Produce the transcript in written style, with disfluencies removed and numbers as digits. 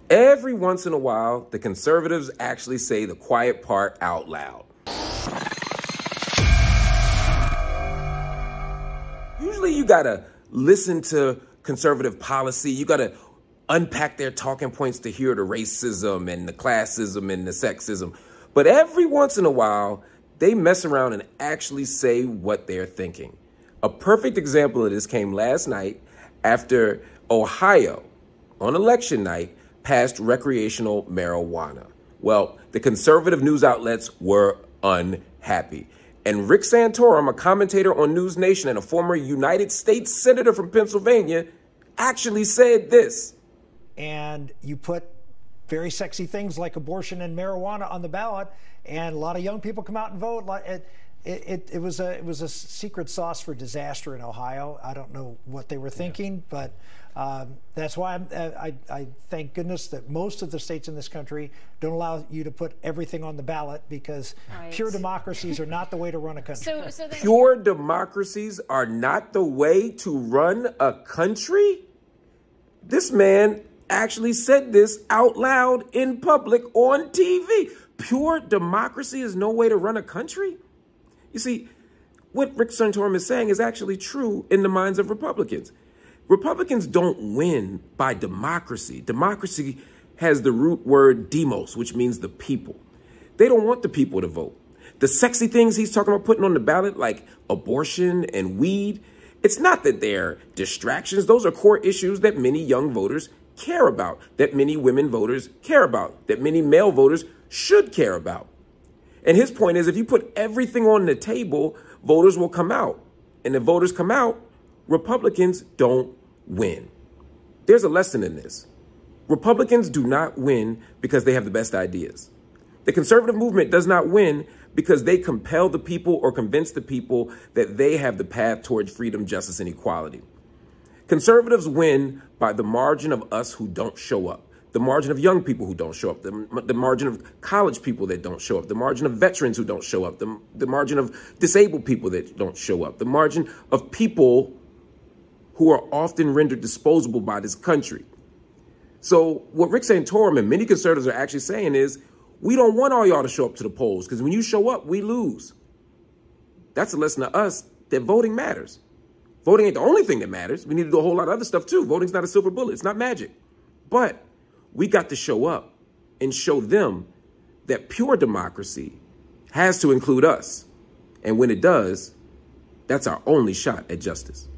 Every once in a while, the conservatives actually say the quiet part out loud. Usually you gotta listen to conservative policy. You gotta unpack their talking points to hear the racism and the classism and the sexism. But every once in a while, they mess around and actually say what they're thinking. A perfect example of this came last night after Ohio, on election night, passed recreational marijuana. Well, the conservative news outlets were unhappy. And Rick Santorum, a commentator on News Nation and a former United States Senator from Pennsylvania, actually said this. And you put very sexy things like abortion and marijuana on the ballot, and a lot of young people come out and vote. It was a secret sauce for disaster in Ohio. I don't know what they were thinking, but that's why I thank goodness that most of the states in this country don't allow you to put everything on the ballot, because pure democracies are not the way to run a country. Pure democracies are not the way to run a country? This man actually said this out loud in public on TV. Pure democracy is no way to run a country? You see, what Rick Santorum is saying is actually true in the minds of Republicans. Republicans don't win by democracy. Democracy has the root word demos, which means the people. They don't want the people to vote. The sexy things he's talking about putting on the ballot, like abortion and weed, it's not that they're distractions. Those are core issues that many young voters care about, that many women voters care about, that many male voters should care about. And his point is, if you put everything on the table, voters will come out. And if voters come out, Republicans don't win. There's a lesson in this. Republicans do not win because they have the best ideas. The conservative movement does not win because they compel the people or convince the people that they have the path towards freedom, justice, and equality. Conservatives win by the margin of us who don't show up, the margin of young people who don't show up, the margin of college people that don't show up, the margin of veterans who don't show up, the margin of disabled people that don't show up, the margin of people who are often rendered disposable by this country. So what Rick Santorum and many conservatives are actually saying is, we don't want all y'all to show up to the polls, because when you show up, we lose. That's a lesson to us that voting matters. Voting ain't the only thing that matters. We need to do a whole lot of other stuff too. Voting's not a silver bullet. It's not magic. But we got to show up and show them that pure democracy has to include us. And when it does, that's our only shot at justice.